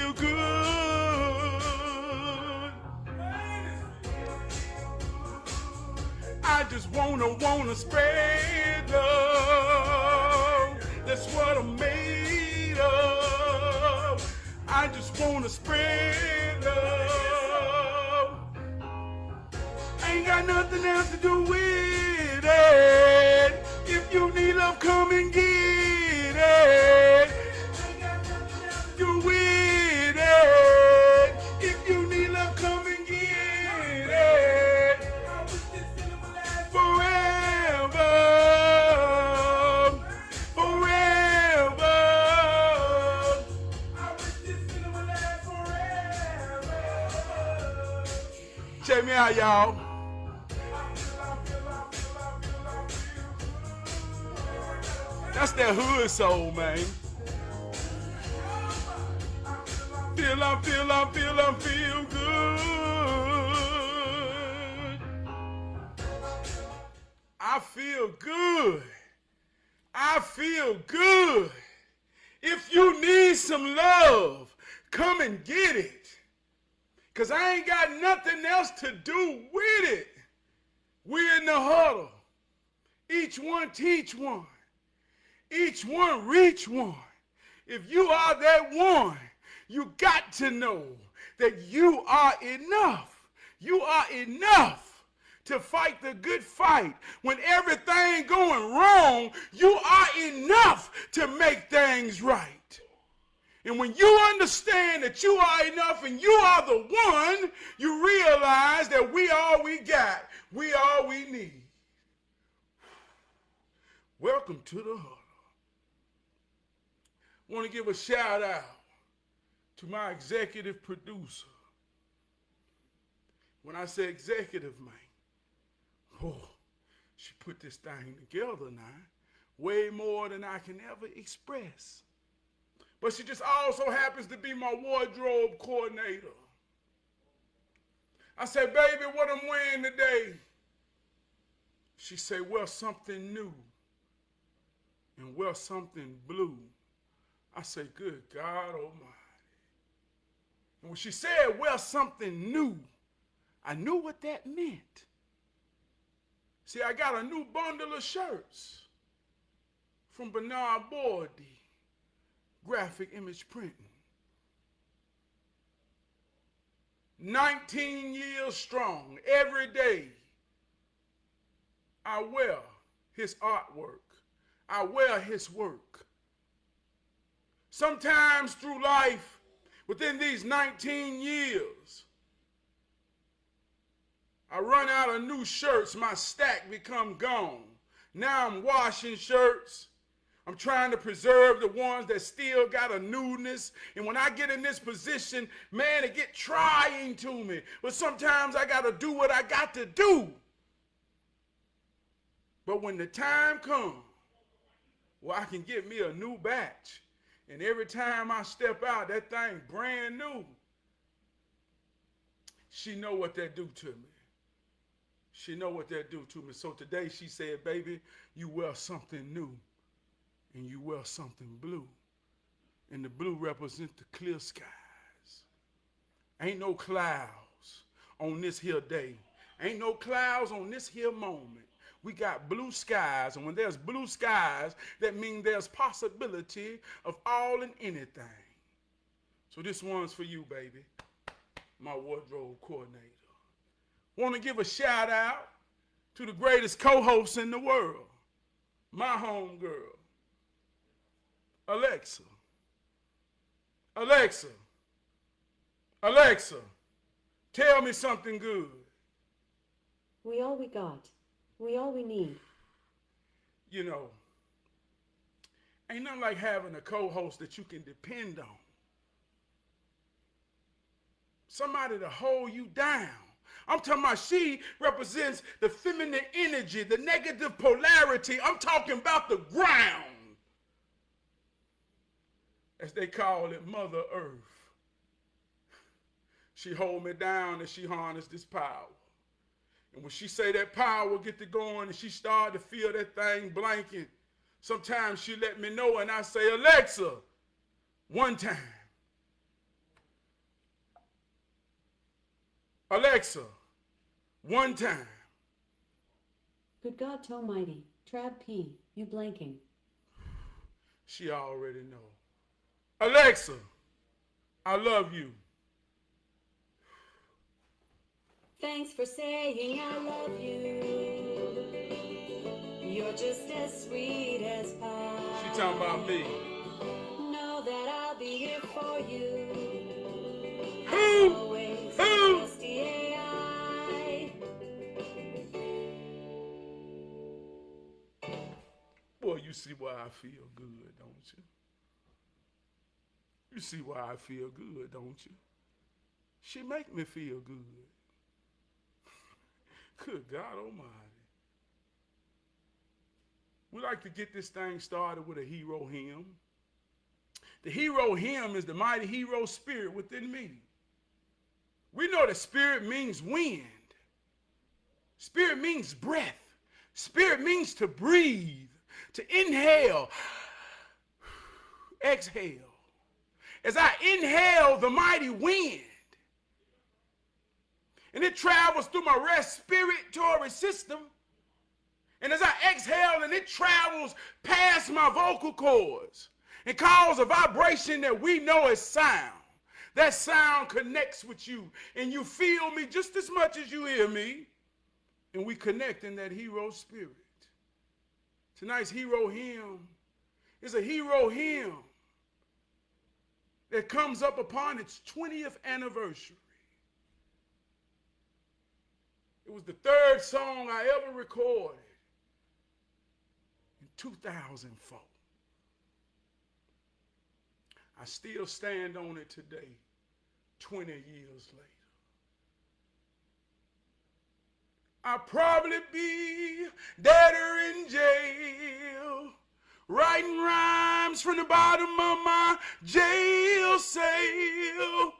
feel good. I just wanna spread love. That's what I'm made of. I just wanna spread love. Ain't got nothing else to do with it. If you need love, come and get it. You with it. If you need love, come and get it. Forever, forever. Check me out, y'all. That's that hood soul, man. Feel good. I feel good. I feel good. If you need some love, come and get it. Because I ain't got nothing else to do with it. We're in the huddle. Each one teach one. Each one reach one. If you are that one, you got to know that you are enough. You are enough to fight the good fight. When everything going wrong, you are enough to make things right. And when you understand that you are enough and you are the one, you realize that we all we got. We all we need. Welcome to the huddle. I want to give a shout out to my executive producer. When I say executive, man, oh, she put this thing together now, way more than I can ever express. But she just also happens to be my wardrobe coordinator. I said, baby, what I'm wearing today? She said, wear something new and wear something blue. I said, good God Almighty. And when she said, wear something new, I knew what that meant. See, I got a new bundle of shirts from Bernard Bordy, Graphic Image Printing. 19 years strong. Every day I wear his artwork. I wear his work. Sometimes through life, within these 19 years, I run out of new shirts. My stack become gone. Now I'm washing shirts. I'm trying to preserve the ones that still got a newness. And when I get in this position, man, it get trying to me. But sometimes I got to do what I got to do. But when the time comes, well, I can get me a new batch. And every time I step out, that thing brand new. She know what that do to me. She know what that do to me. So today she said, baby, you wear something new and you wear something blue. And the blue represents the clear skies. Ain't no clouds on this here day. Ain't no clouds on this here moment. We got blue skies, and when there's blue skies, that means there's possibility of all and anything. So this one's for you, baby, my wardrobe coordinator. Want to give a shout out to the greatest co-host in the world, my homegirl, Alexa. Alexa, Alexa, tell me something good. We all we got. We all we need. You know, ain't nothing like having a co-host that you can depend on. Somebody to hold you down. I'm talking about she represents the feminine energy, the negative polarity. I'm talking about the ground. As they call it, Mother Earth. She hold me down and she harness this power. And when she say that power get to going and she start to feel that thing blanket, sometimes she let me know and I say, Alexa, one time. Alexa, one time. Good God Almighty, Trab P, you blanking. She already know. Alexa, I love you. Thanks for saying I love you. You're just as sweet as pie. She talking about me. Know that I'll be here for you. Who? Always Who? trusty AI. Boy, you see why I feel good, don't you? You see why I feel good, don't you? She make me feel good. Good God Almighty. We like to get this thing started with a hero hymn. The hero hymn is the mighty hero spirit within me. We know that spirit means wind. Spirit means breath. Spirit means to breathe, to inhale, exhale. As I inhale the mighty wind, and it travels through my respiratory system, and as I exhale and it travels past my vocal cords and causes a vibration that we know as sound. That sound connects with you, and you feel me just as much as you hear me, and we connect in that hero spirit. Tonight's hero hymn is a hero hymn that comes up upon its 20th anniversary. It was the third song I ever recorded in 2004. I still stand on it today, 20 years later. I'll probably be dead or in jail, writing rhymes from the bottom of my jail cell.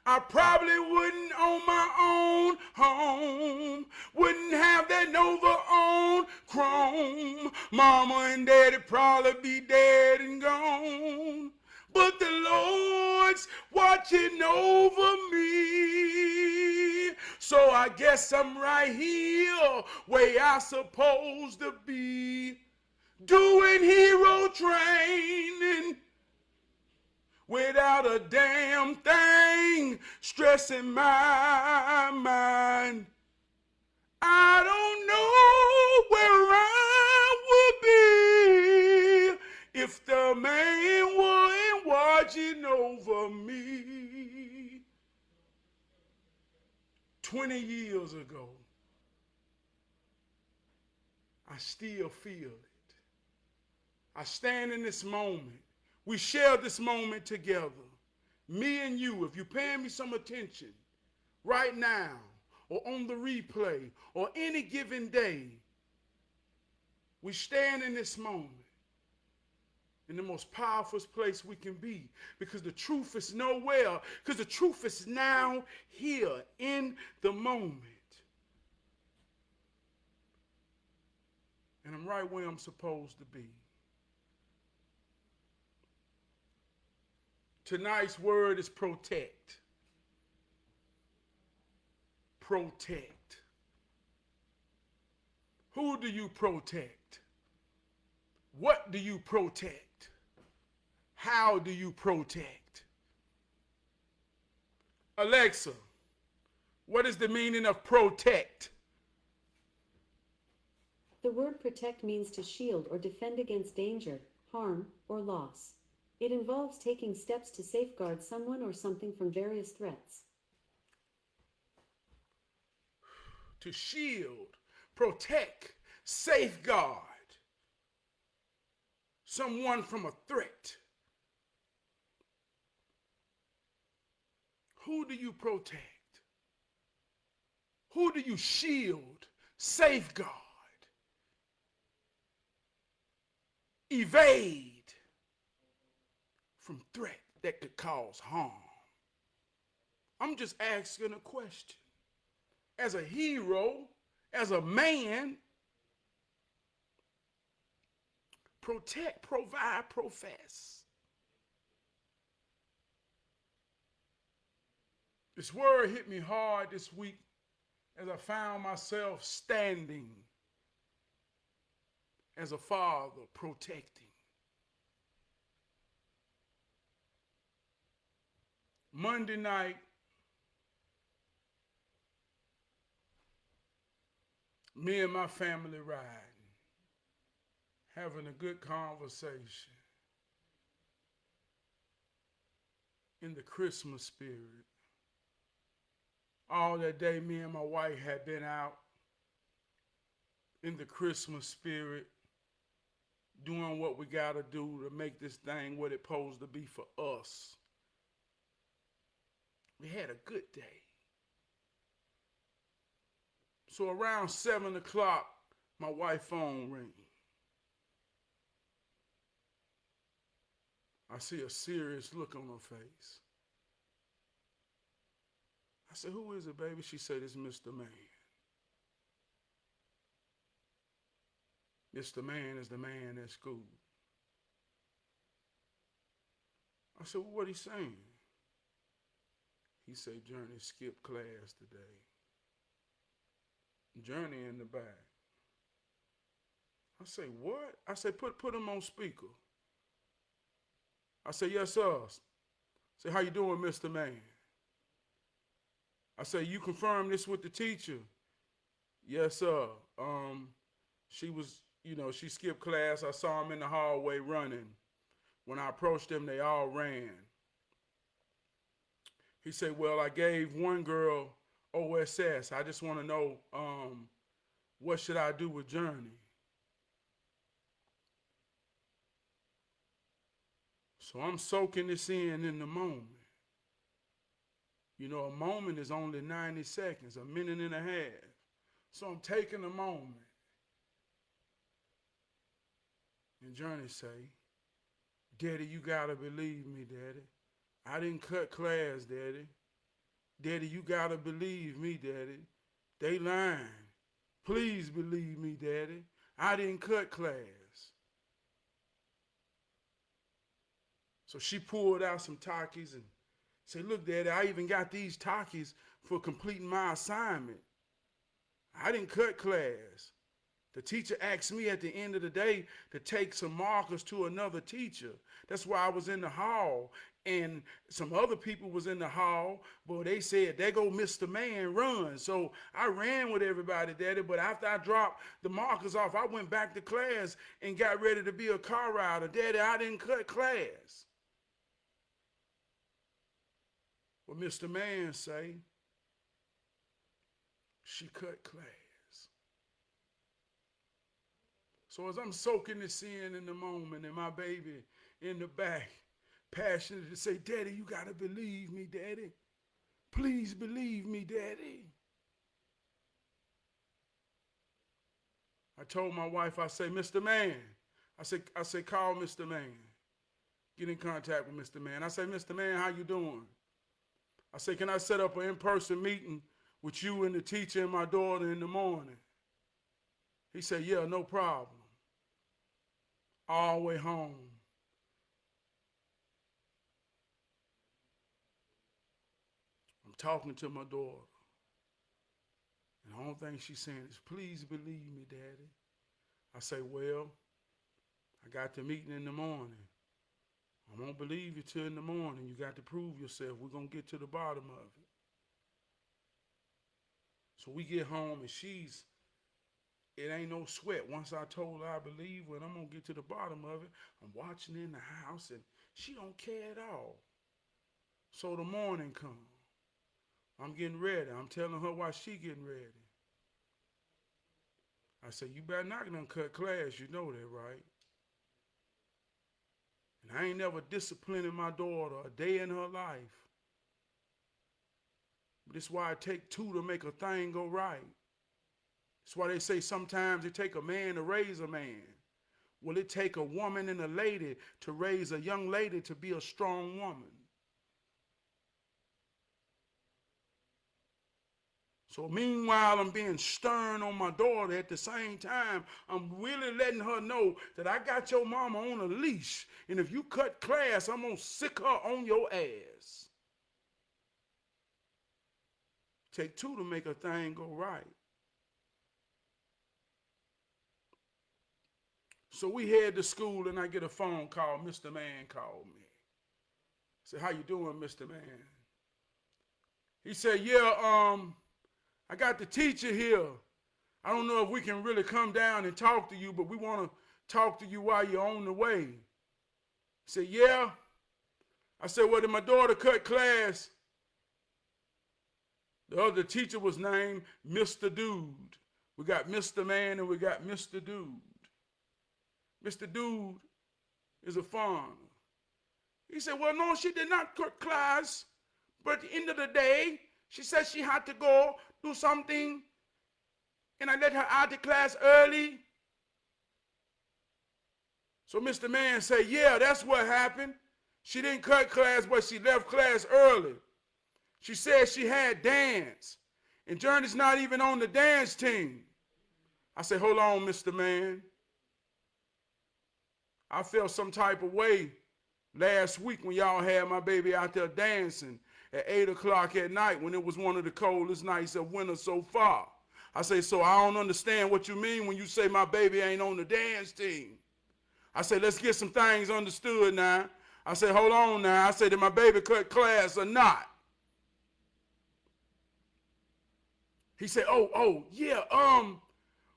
I probably wouldn't own my own home, wouldn't have that Nova on chrome. Mama and daddy probably be dead and gone, but the Lord's watching over me. So I guess I'm right here where I supposed to be, doing hero training without a damn thing stressing my mind. I don't know where I would be if the man wasn't watching over me. 20 years ago, I still feel it. I stand in this moment. We share this moment together. Me and you, if you're paying me some attention right now or on the replay or any given day, we stand in this moment in the most powerful place we can be, because the truth is nowhere, because the truth is now here in the moment. And I'm right where I'm supposed to be. Tonight's word is protect. Protect. Who do you protect? What do you protect? How do you protect? Alexa, what is the meaning of protect? The word protect means to shield or defend against danger, harm, or loss. It involves taking steps to safeguard someone or something from various threats. To shield, protect, safeguard someone from a threat. Who do you protect? Who do you shield, safeguard, evade from threat that could cause harm? I'm just asking a question. As a hero, as a man, protect, provide, profess. This word hit me hard this week as I found myself standing as a father protecting. Monday night, me and my family riding, having a good conversation in the Christmas spirit. All that day, me and my wife had been out in the Christmas spirit, doing what we gotta do to make this thing what it's supposed to be for us. We had a good day. So around 7 o'clock, my wife's phone rang. I see a serious look on her face. I said, who is it, baby? She said, it's Mr. Man. Mr. Man is the man at school. I said, well, what he saying? He said, Journey skipped class today. Journey in the back. I say, what? I say, put him on speaker. I say, yes, sir. I say, how you doing, Mr. Man? I say, you confirm this with the teacher? Yes, sir. She was, she skipped class. I saw him in the hallway running. When I approached them, they all ran. He said, well, I gave one girl OSS. I just want to know, what should I do with Journey? So I'm soaking this in the moment. A moment is only 90 seconds, a minute and a half. So I'm taking a moment. And Journey say, Daddy, you gotta believe me, Daddy. I didn't cut class, Daddy. Daddy, you gotta believe me, Daddy. They lying. Please believe me, Daddy. I didn't cut class. So she pulled out some Takis and said, look, Daddy, I even got these Takis for completing my assignment. I didn't cut class. The teacher asked me at the end of the day to take some markers to another teacher. That's why I was in the hall. And some other people was in the hall, but they said, there go Mr. Man, run. So I ran with everybody, Daddy, but after I dropped the markers off, I went back to class and got ready to be a car rider. Daddy, I didn't cut class. Well, Mr. Man say, she cut class. So as I'm soaking this in the moment, and my baby in the back, passionate to say, Daddy, you gotta believe me, Daddy. Please believe me, Daddy. I told my wife, I say, Mr. Man. I say, call Mr. Man. Get in contact with Mr. Man. I say, Mr. Man, how you doing? I say, can I set up an in-person meeting with you and the teacher and my daughter in the morning? He said, yeah, no problem. All the way home. I'm talking to my daughter. And the only thing she's saying is, please believe me, Daddy. I say, well, I got the meeting in the morning. I won't believe you till in the morning. You got to prove yourself. We're going to get to the bottom of it. So we get home and it ain't no sweat. Once I told her I believe her and I'm going to get to the bottom of it, I'm watching in the house and she don't care at all. So the morning comes. I'm getting ready. I'm telling her why she getting ready. I said, you better not done cut class. You know that, right? And I ain't never disciplining my daughter a day in her life. This is why it take two to make a thing go right. That's why they say sometimes it take a man to raise a man. Well, it take a woman and a lady to raise a young lady to be a strong woman. So meanwhile, I'm being stern on my daughter. At the same time, I'm really letting her know that I got your mama on a leash. And if you cut class, I'm going to sick her on your ass. Take two to make a thing go right. So we head to school and I get a phone call. Mr. Man called me. I said, how you doing, Mr. Man? He said, yeah, I got the teacher here. I don't know if we can really come down and talk to you, but we want to talk to you while you're on the way. He said, yeah. I said, well, did my daughter cut class? The other teacher was named Mr. Dude. We got Mr. Man and we got Mr. Dude. Mr. Dude is a foreigner. He said, well, no, she did not cut class, but at the end of the day, she said she had to go do something, and I let her out of class early. So Mr. Man said, yeah, that's what happened. She didn't cut class, but she left class early. She said she had dance, and Journey's not even on the dance team. I said, hold on, Mr. Man. I felt some type of way last week when y'all had my baby out there dancing at 8 o'clock at night when it was one of the coldest nights of winter so far. I say, so I don't understand what you mean when you say my baby ain't on the dance team. I say, let's get some things understood now. I say, hold on now. I say, did my baby cut class or not? He said, yeah,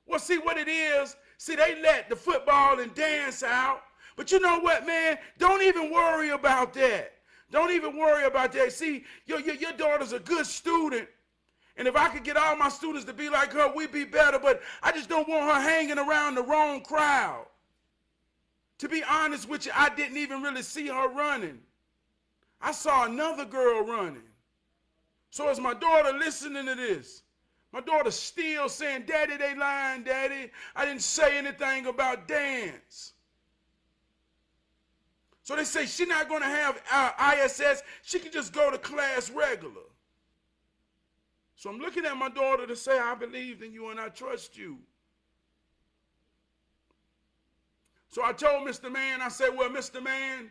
well, see what it is? See, they let the football and dance out. But you know what, man? Don't even worry about that. Don't even worry about that. See, your daughter's a good student. And if I could get all my students to be like her, we'd be better. But I just don't want her hanging around the wrong crowd. To be honest with you, I didn't even really see her running. I saw another girl running. So is my daughter listening to this? My daughter's still saying, Daddy, they lying, Daddy. I didn't say anything about dance. So they say she's not going to have ISS. She can just go to class regular. So I'm looking at my daughter to say, I believe in you and I trust you. So I told Mr. Man, I said, well, Mr. Man,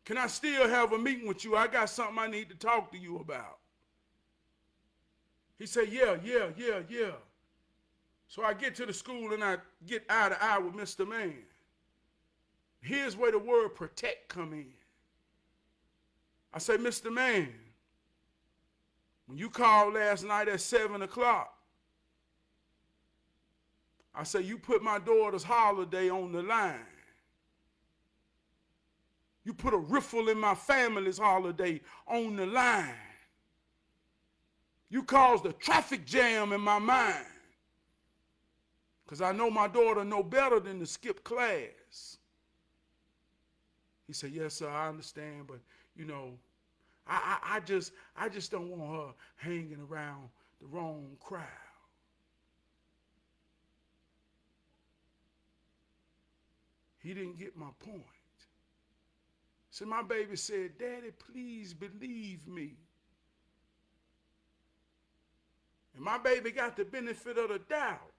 can I still have a meeting with you? I got something I need to talk to you about. He said, yeah. So I get to the school and I get eye to eye with Mr. Man. Here's where the word protect come in. I say, Mr. Man, when you called last night at 7 o'clock, I say, you put my daughter's holiday on the line. You put a riffle in my family's holiday on the line. You caused a traffic jam in my mind. Because I know my daughter know better than to skip class. He said, yes, sir, I understand, but, you know, I just don't want her hanging around the wrong crowd. He didn't get my point. So my baby said, Daddy, please believe me. And my baby got the benefit of the doubt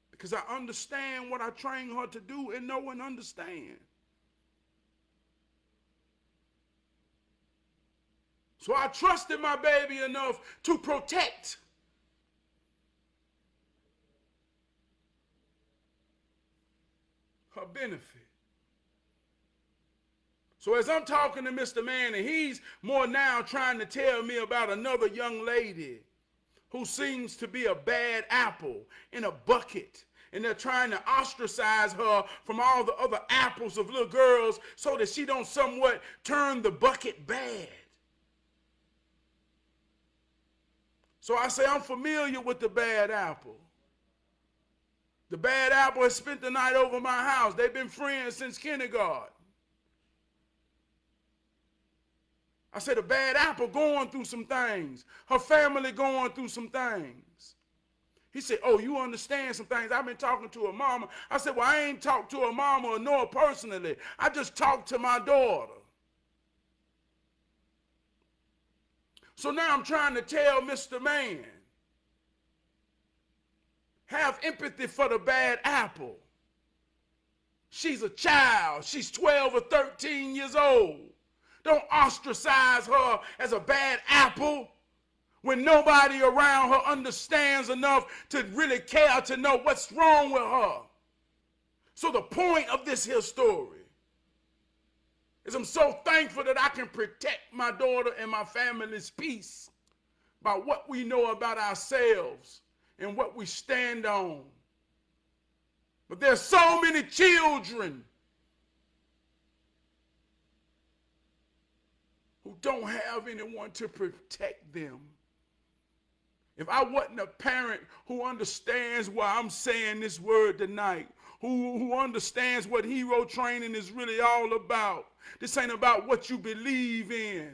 because I understand what I train her to do and know and understand. So I trusted my baby enough to protect. Her benefit. So as I'm talking to Mr. Man, and he's more now trying to tell me about another young lady who seems to be a bad apple in a bucket. And they're trying to ostracize her from all the other apples of little girls so that she don't somewhat turn the bucket bad. So I say, I'm familiar with the bad apple. The bad apple has spent the night over my house. They've been friends since kindergarten. I said, the bad apple going through some things. Her family going through some things. He said, oh, you understand some things. I've been talking to her mama. I said, well, I ain't talked to her mama or know her personally. I just talked to my daughter. So now I'm trying to tell Mr. Man, have empathy for the bad apple. She's a child. She's 12 or 13 years old. Don't ostracize her as a bad apple when nobody around her understands enough to really care to know what's wrong with her. So the point of this here story is I'm so thankful that I can protect my daughter and my family's peace by what we know about ourselves and what we stand on. But there's so many children who don't have anyone to protect them. If I wasn't a parent who understands why I'm saying this word tonight, who understands what hero training is really all about, this ain't about what you believe in.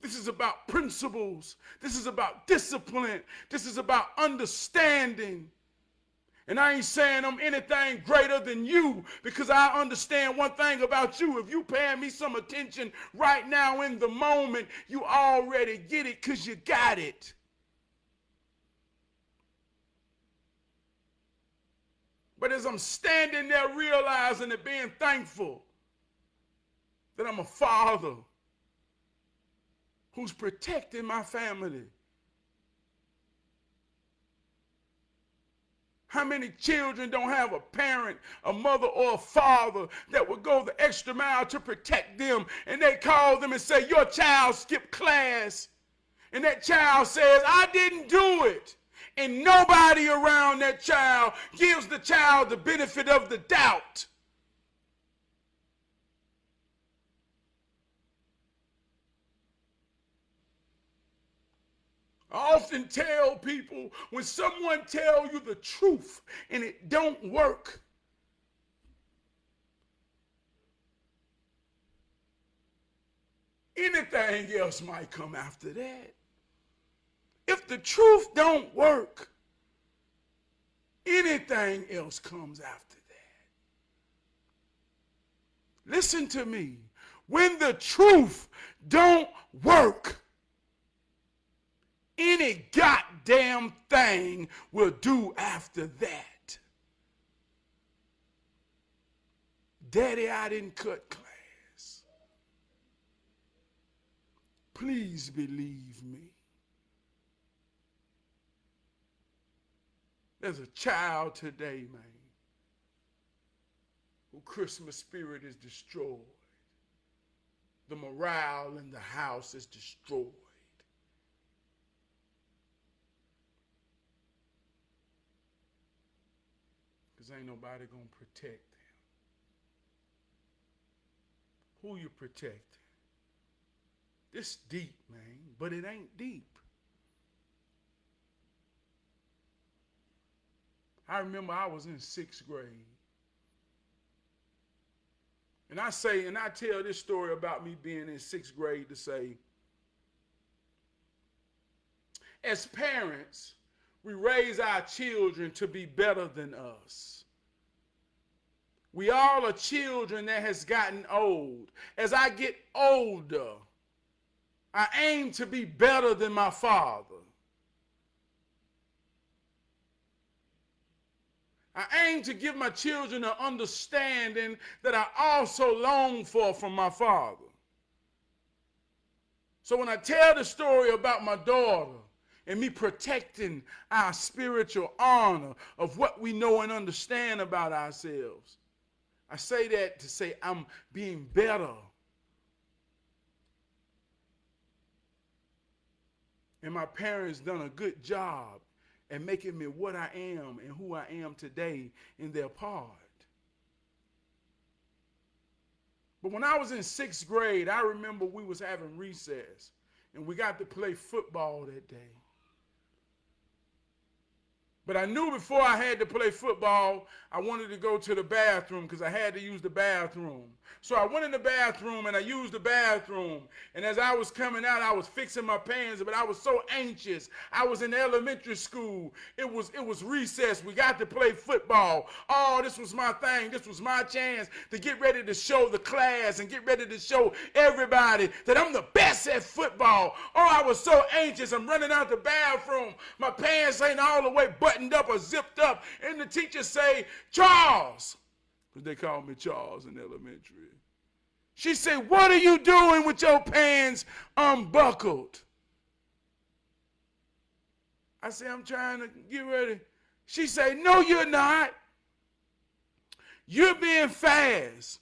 This is about principles. This is about discipline. This is about understanding. And I ain't saying I'm anything greater than you, because I understand one thing about you. If you paying me some attention right now in the moment, you already get it because you got it. But as I'm standing there realizing and being thankful that I'm a father who's protecting my family. How many children don't have a parent, a mother, or a father that would go the extra mile to protect them, and they call them and say, your child skipped class, and that child says, I didn't do it, and nobody around that child gives the child the benefit of the doubt. I often tell people, when someone tells you the truth and it don't work, anything else might come after that. If the truth don't work, anything else comes after that. Listen to me. When the truth don't work, any goddamn thing will do after that. Daddy, I didn't cut class. Please believe me. There's a child today, man, whose Christmas spirit is destroyed. The morale in the house is destroyed. Ain't nobody gonna protect them. Who you protecting? This deep, man, but it ain't deep. I remember I was in 6th grade. And I tell this story about me being in 6th grade to say, as parents, we raise our children to be better than us. We all are children that has gotten old. As I get older, I aim to be better than my father. I aim to give my children an understanding that I also long for from my father. So when I tell the story about my daughter, and me protecting our spiritual honor of what we know and understand about ourselves, I say that to say I'm being better. And my parents done a good job at making me what I am and who I am today in their part. But when I was in 6th grade, I remember we was having recess, and we got to play football that day. But I knew before I had to play football, I wanted to go to the bathroom because I had to use the bathroom. So I went in the bathroom and I used the bathroom. And as I was coming out, I was fixing my pants, but I was so anxious. I was in elementary school. It was recess. We got to play football. Oh, this was my thing. This was my chance to get ready to show the class and get ready to show everybody that I'm the best at football. Oh, I was so anxious. I'm running out the bathroom. My pants ain't all the way buttoned up or zipped up. And the teacher say, Charles, They called me Charles in elementary. She said, what are you doing with your pants unbuckled? I said, I'm trying to get ready. She said, no, you're not. You're being fast.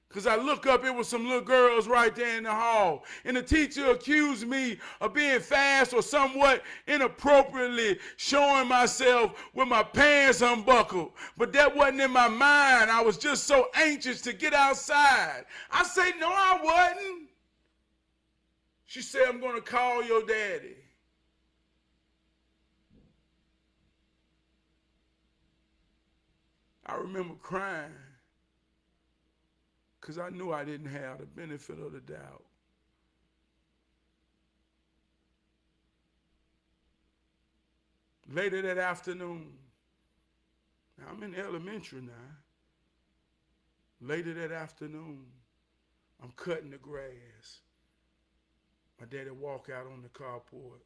Because I look up, it was some little girls right there in the hall. And the teacher accused me of being fast or somewhat inappropriately showing myself with my pants unbuckled. But that wasn't in my mind. I was just so anxious to get outside. I said, no, I wasn't. She said, I'm going to call your daddy. I remember crying, because I knew I didn't have the benefit of the doubt. Later that afternoon, now I'm in elementary now. Later that afternoon, I'm cutting the grass. My daddy walk out on the carport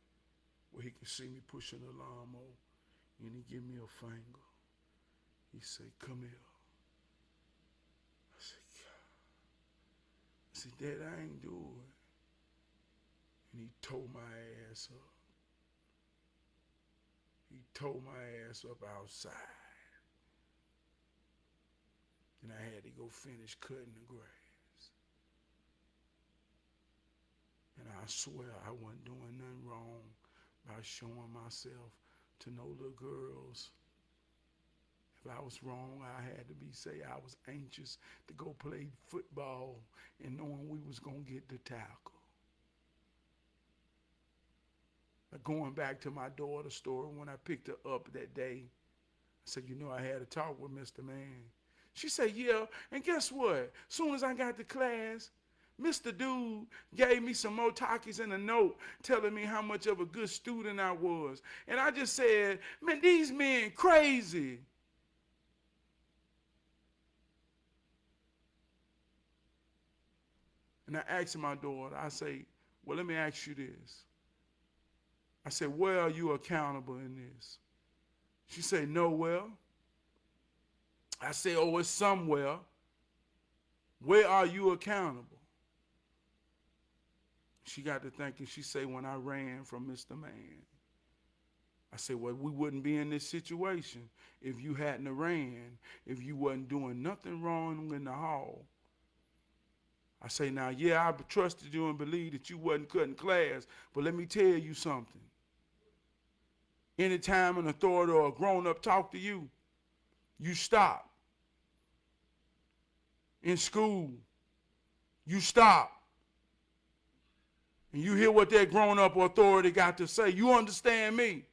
where he could see me pushing the lawnmower, and he give me a finger. He said, come here. I said, Dad, I ain't do it. And he tore my ass up. He tore my ass up outside. And I had to go finish cutting the grass. And I swear I wasn't doing nothing wrong by showing myself to no little girls. If I was wrong, I had to say I was anxious to go play football and knowing we was going to get the tackle. But going back to my daughter's story, when I picked her up that day, I said, you know, I had a talk with Mr. Man. She said, yeah, and guess what? As soon as I got to class, Mr. Dude gave me some more Takis and a note telling me how much of a good student I was. And I just said, man, these men crazy. And I asked my daughter, I say, well, let me ask you this. I said, where are you accountable in this? She said, nowhere. I said, oh, it's somewhere. Where are you accountable? She got to thinking, she said, when I ran from Mr. Man. I said, well, we wouldn't be in this situation if you hadn't ran, if you wasn't doing nothing wrong in the hall. I say, now, yeah, I trusted you and believed that you wasn't cutting class, but let me tell you something. Anytime an authority or a grown-up talk to you, you stop. In school, you stop. And you hear what that grown-up or authority got to say. You understand me?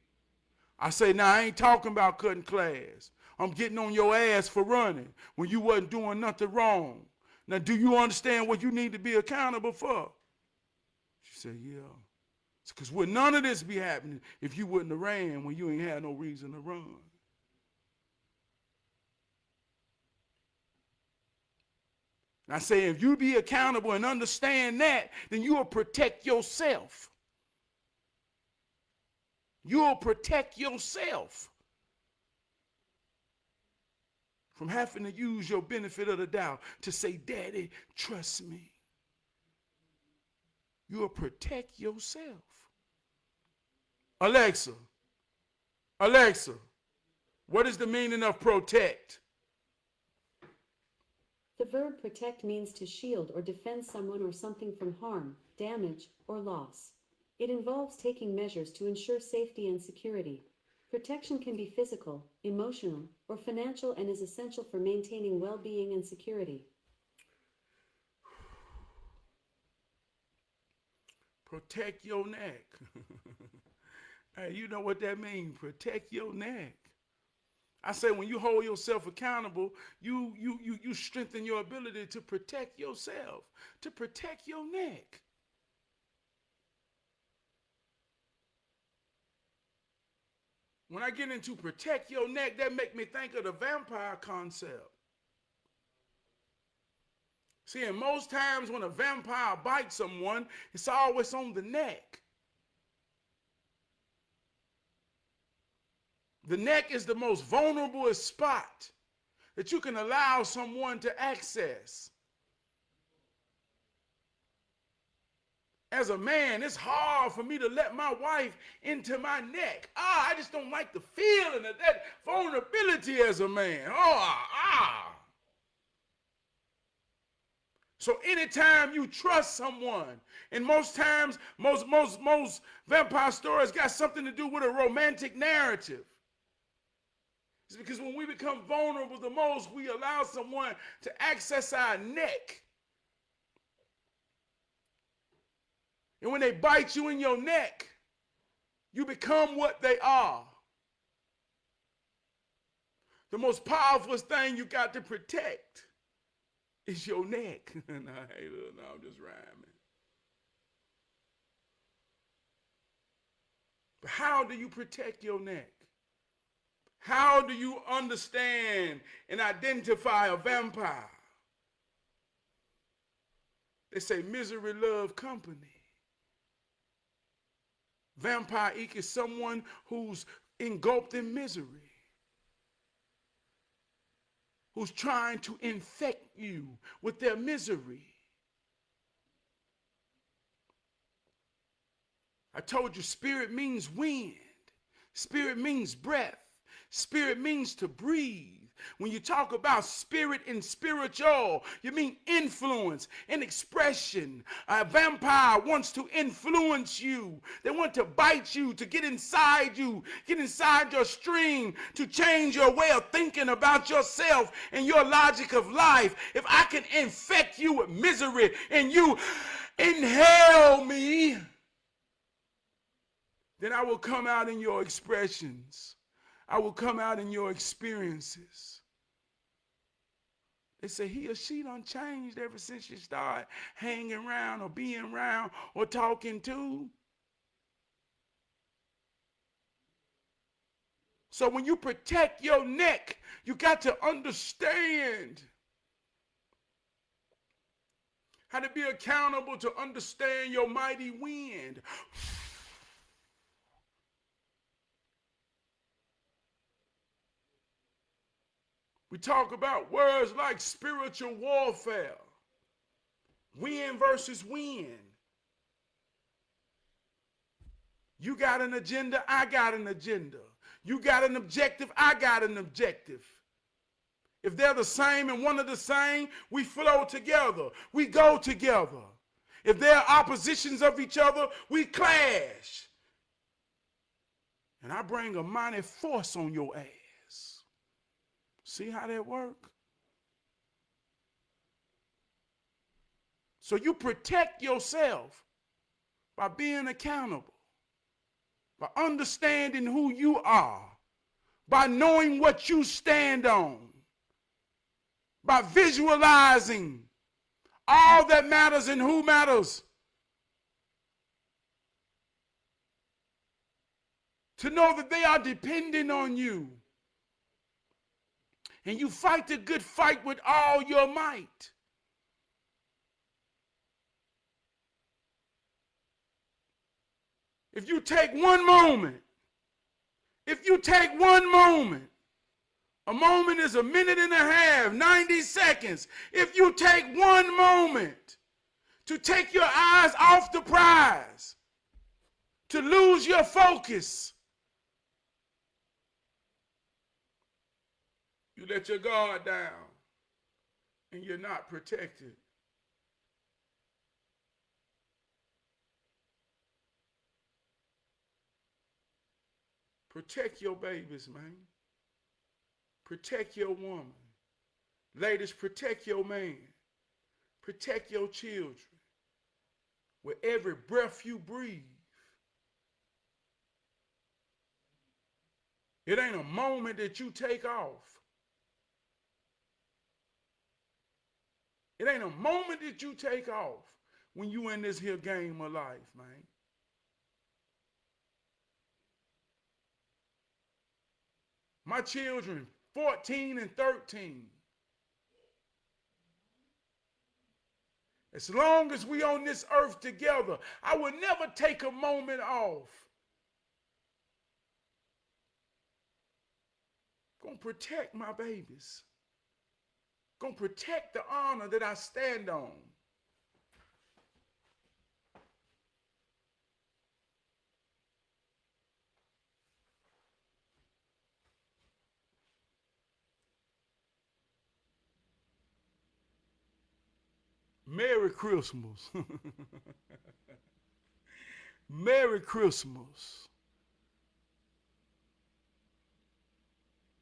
I say, now, I ain't talking about cutting class. I'm getting on your ass for running when you wasn't doing nothing wrong. Now, do you understand what you need to be accountable for? She said, yeah. Because would none of this be happening if you wouldn't have ran when you ain't had no reason to run? And I say, if you be accountable and understand that, then you will protect yourself. You will protect yourself from having to use your benefit of the doubt to say, Daddy, trust me. You'll protect yourself. Alexa, what is the meaning of protect? The verb protect means to shield or defend someone or something from harm, damage, or loss. It involves taking measures to ensure safety and security. Protection can be physical, emotional, or financial and is essential for maintaining well-being and security. Protect your neck. Hey, you know what that means? Protect your neck. I say when you hold yourself accountable, you strengthen your ability to protect yourself, to protect your neck. When I get into protect your neck, that make me think of the vampire concept. See, and most times when a vampire bites someone, it's always on the neck. The neck is the most vulnerable spot that you can allow someone to access. As a man, it's hard for me to let my wife into my neck. I just don't like the feeling of that vulnerability as a man. So anytime you trust someone, and most times, most vampire stories got something to do with a romantic narrative. It's because when we become vulnerable the most, we allow someone to access our neck. And when they bite you in your neck, you become what they are. The most powerful thing you got to protect is your neck. No, I'm just rhyming. But how do you protect your neck? How do you understand and identify a vampire? They say misery loves company. Vampire is someone who's engulfed in misery, who's trying to infect you with their misery. I told you spirit means wind. Spirit means breath. Spirit means to breathe. When you talk about spirit and spiritual, you mean influence and expression. A vampire wants to influence you. They want to bite you, to get inside you, get inside your stream, to change your way of thinking about yourself and your logic of life. If I can infect you with misery and you inhale me, then I will come out in your expressions. I will come out in your experiences. They say he or she done changed ever since you started hanging around or being around or talking to. So when you protect your neck, you got to understand how to be accountable to understand your mighty wind. We talk about words like spiritual warfare, win versus win. You got an agenda, I got an agenda. You got an objective, I got an objective. If they're the same and one of the same, we flow together, we go together. If they're oppositions of each other, we clash. And I bring a mighty force on your ass. See how that works? So you protect yourself by being accountable, by understanding who you are, by knowing what you stand on, by visualizing all that matters and who matters. To know that they are depending on you. And you fight the good fight with all your might. If you take one moment, a moment is a minute and a half, 90 seconds. If you take one moment to take your eyes off the prize, to lose your focus, you let your guard down and you're not protected. Protect your babies, man. Protect your woman. Ladies, protect your man. Protect your children. With every breath you breathe. It ain't a moment that you take off. It ain't a moment that you take off when you in this here game of life, man. My children, 14 and 13. As long as we on this earth together, I will never take a moment off. Gonna protect my babies. Gonna protect the honor that I stand on. Merry Christmas. Merry Christmas.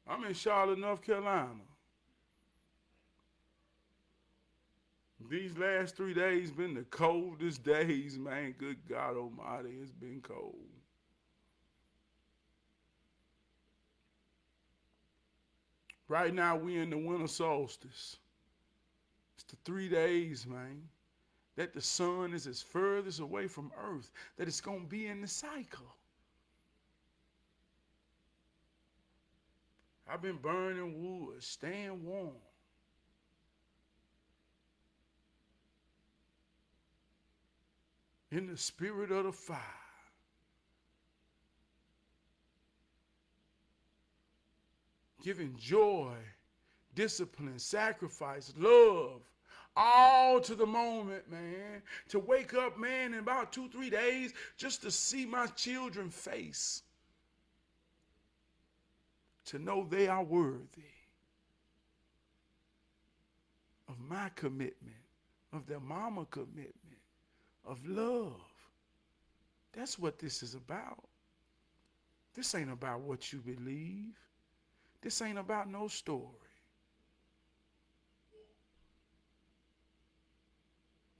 I'm in Charlotte, North Carolina. These last 3 days been the coldest days, man. Good God Almighty, it's been cold. Right now we in the winter solstice. It's the 3 days, man, that the sun is as furthest away from earth that it's gonna be in the cycle. I've been burning wood, staying warm. In the spirit of the fire. Giving joy, discipline, sacrifice, love, all to the moment, man. To wake up, man, in about 2-3 days just to see my children's face. To know they are worthy of my commitment, of their mama commitment, of love. That's what this is about. This ain't about what you believe. This ain't about no story.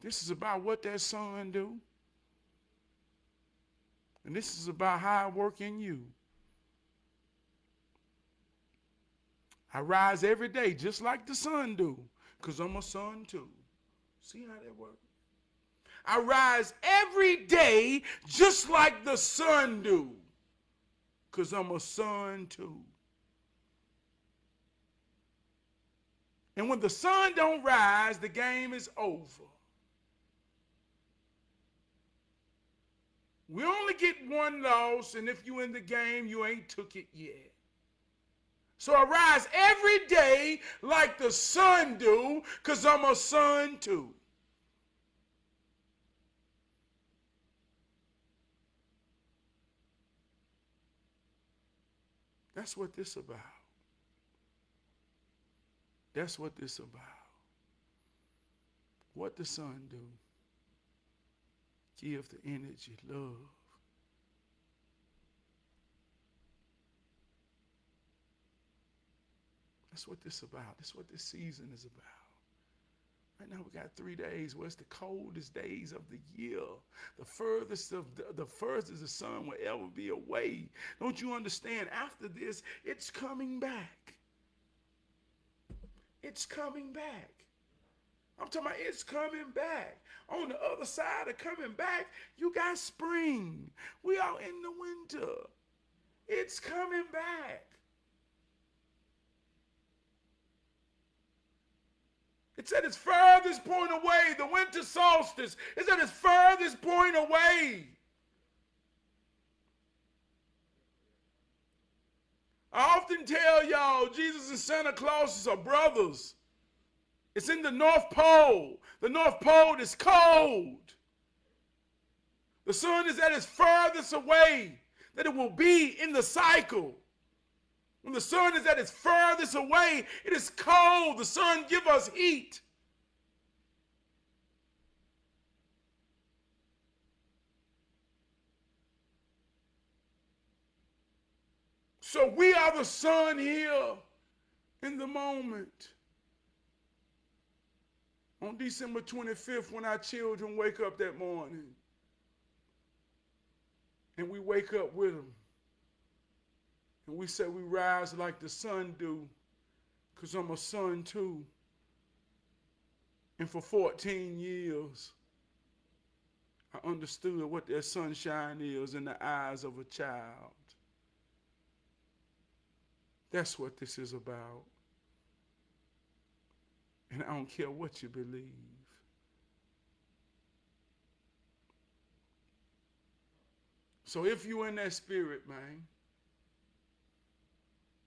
This is about what that son do. And this is about how I work in you. I rise every day just like the sun do, because I'm a son too. See how that works? I rise every day just like the sun do, because I'm a son too. And when the sun don't rise, the game is over. We only get one loss, and if you in the game, you ain't took it yet. So I rise every day like the sun do, because I'm a son too. That's what this about. That's what this about. What the son do? Give the energy, love. That's what this about. That's what this season is about. Right now we got 3 days where it's the coldest days of the year. The furthest the sun will ever be away. Don't you understand? After this, it's coming back. It's coming back. I'm talking about it's coming back. On the other side of coming back, you got spring. We are in the winter. It's coming back. It's at its furthest point away. The winter solstice is at its furthest point away. I often tell y'all, Jesus and Santa Claus are brothers. It's in the North Pole. The North Pole is cold. The sun is at its furthest away that it will be in the cycle. When the sun is at its furthest away, it is cold. The sun gives us heat. So we are the sun here in the moment. On December 25th, when our children wake up that morning, and we wake up with them, and we say we rise like the sun do, because I'm a son too. And for 14 years, I understood what that sunshine is in the eyes of a child. That's what this is about. And I don't care what you believe. So if you in that spirit, man,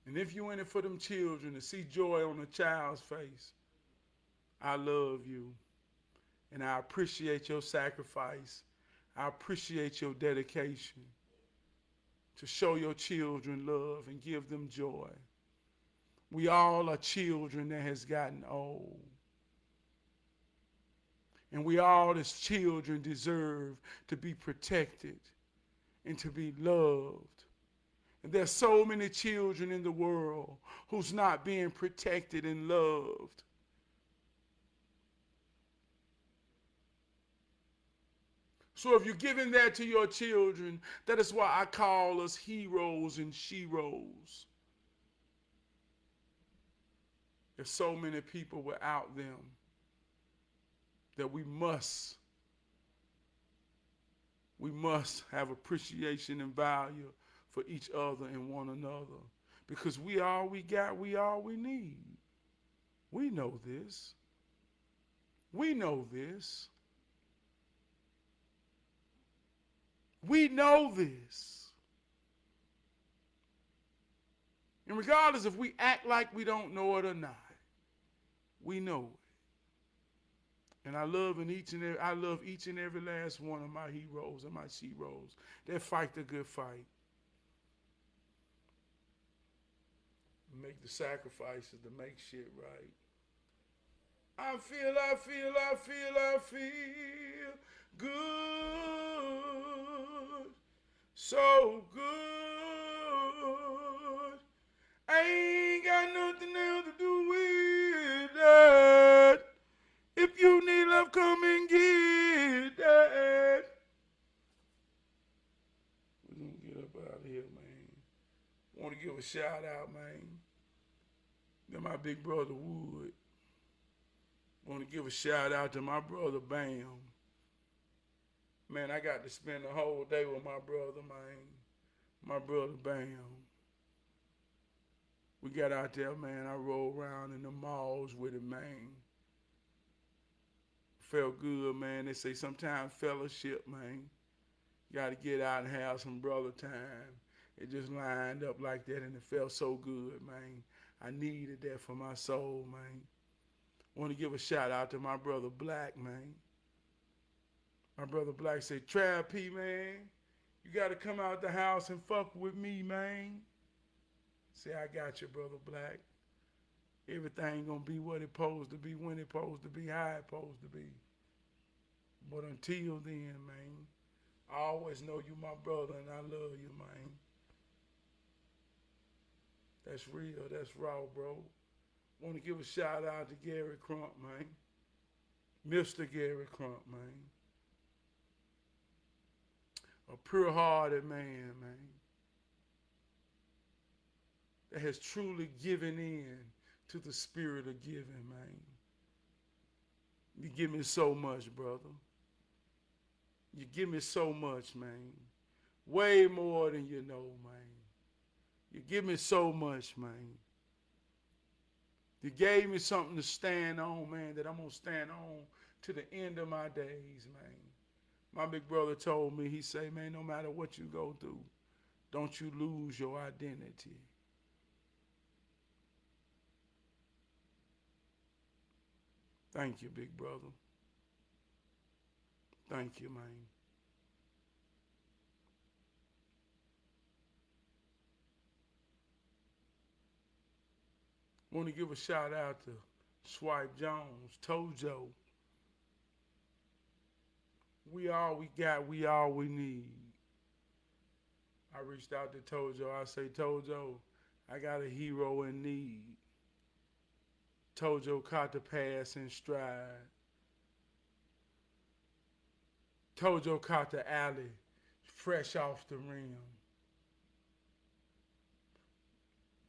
and if you in it for them children to see joy on a child's face, I love you, and I appreciate your sacrifice. I appreciate your dedication to show your children love and give them joy. We all are children that has gotten old. And we all as children deserve to be protected and to be loved. And there's so many children in the world who's not being protected and loved. So if you're giving that to your children, that is why I call us heroes and sheroes. There's so many people without them that we must have appreciation and value for each other and one another. Because we all we got, we all we need. We know this. We know this. We know this. And regardless if we act like we don't know it or not, we know it. And I love each and every last one of my heroes and my sheroes that fight the good fight. Make the sacrifices to make shit right. I feel good. So good. I ain't got nothing else to do with that. If you need love, come and get that. We're gonna get up out of here, man. Want to give a shout out, man. To my big brother Wood. Want to give a shout out to my brother Bam. Man, I got to spend the whole day with my brother, man. My brother Bam. We got out there, man. I rolled around in the malls with him, man. Felt good, man. They say sometimes fellowship, man. You got to get out and have some brother time. It just lined up like that, and it felt so good, man. I needed that for my soul, man. Want to give a shout out to my brother Black, man. My brother Black said, Trav P, man, you got to come out the house and fuck with me, man. Say, I got you, brother Black. Everything gonna be what it supposed to be, when it supposed to be, how it supposed to be. But until then, man, I always know you my brother and I love you, man. That's real, that's raw, bro. Want to give a shout out to Gary Crump, man. Mr. Gary Crump, man. A pure-hearted man, man. That has truly given in to the spirit of giving, man. You give me so much, brother. You give me so much, man. Way more than you know, man. You give me so much, man. You gave me something to stand on, man, that I'm going to stand on to the end of my days, man. My big brother told me, he said, man, no matter what you go through, don't you lose your identity. Thank you, big brother. Thank you, man. Want to give a shout out to Swipe Jones, Tojo. We all we got, we all we need. I reached out to Tojo. I say, Tojo, I got a hero in need. Tojo caught the pass in stride. Tojo caught the alley fresh off the rim.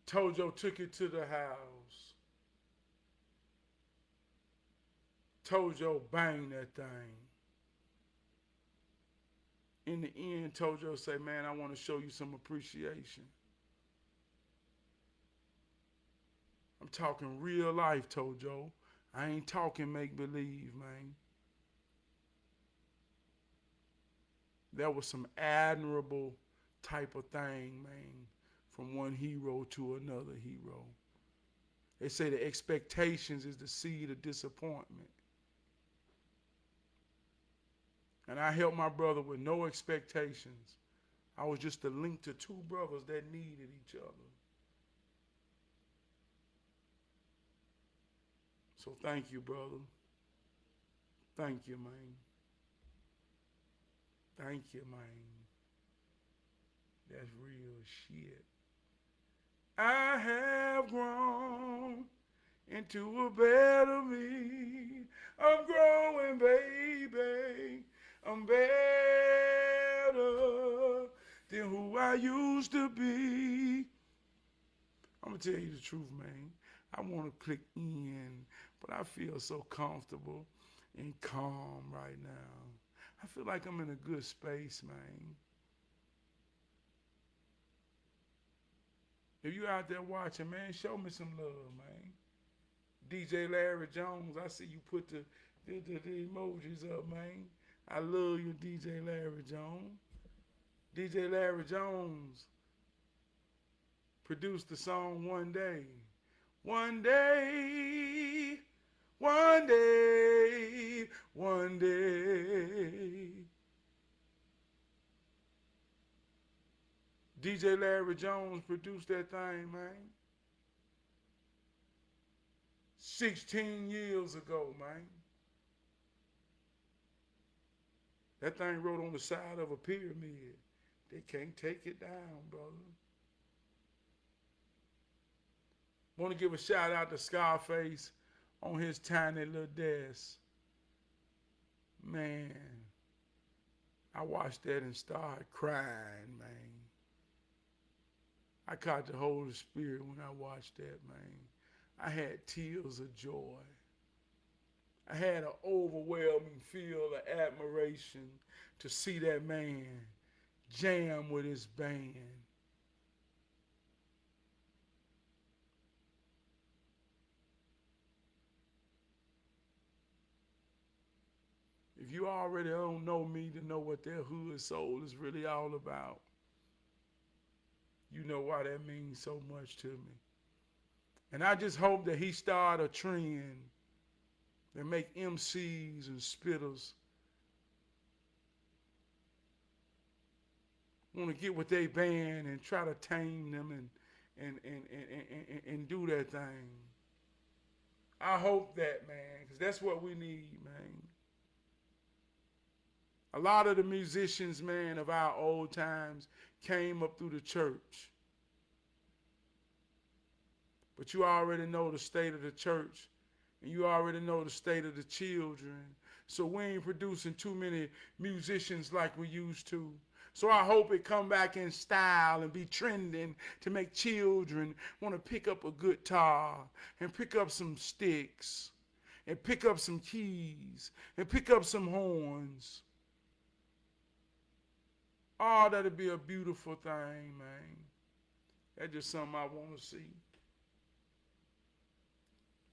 Tojo took it to the house. Tojo banged that thing. In the end, Tojo said, man, I want to show you some appreciation. I'm talking real life, Tojo. I ain't talking make-believe, man. That was some admirable type of thing, man, from one hero to another hero. They say the expectations is the seed of disappointment. And I helped my brother with no expectations. I was just a link to two brothers that needed each other. So thank you, brother. Thank you, man. Thank you, man. That's real shit. I have grown into a better me. I'm growing, baby. I'm better than who I used to be. I'm going to tell you the truth, man. I want to click in, but I feel so comfortable and calm right now. I feel like I'm in a good space, man. If you out there watching, man, show me some love, man. DJ Larry Jones, I see you put the emojis up, man. I love you, DJ Larry Jones. DJ Larry Jones produced the song One Day. One day, one day, one day. DJ Larry Jones produced that thing, man. 16 years ago, man. That thing wrote on the side of a pyramid. They can't take it down, brother. Want to give a shout out to Scarface on his tiny little desk. Man, I watched that and started crying, man. I caught the Holy Spirit when I watched that, man. I had tears of joy. I had an overwhelming feel of admiration to see that man jam with his band. If you already don't know me to know what that hood soul is really all about, you know why that means so much to me. And I just hope that he start a trend that make MCs and spitters want to get with their band and try to tame them and do that thing. I hope that, man, because that's what we need, man. A lot of the musicians, man, of our old times came up through the church. But you already know the state of the church, and you already know the state of the children. So we ain't producing too many musicians like we used to. So I hope it come back in style and be trending to make children want to pick up a guitar and pick up some sticks and pick up some keys and pick up some horns. Oh, that'd be a beautiful thing, man. That's just something I want to see.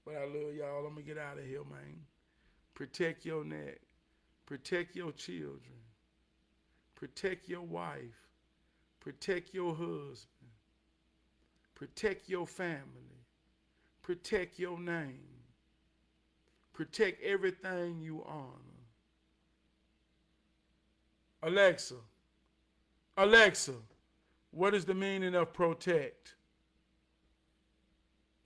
But I love y'all. I'm going to get out of here, man. Protect your neck. Protect your children. Protect your wife. Protect your husband. Protect your family. Protect your name. Protect everything you honor. Alexa, what is the meaning of protect?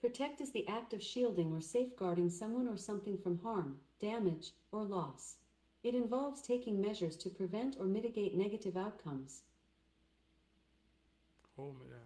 Protect is the act of shielding or safeguarding someone or something from harm, damage, or loss. It involves taking measures to prevent or mitigate negative outcomes. Hold me down.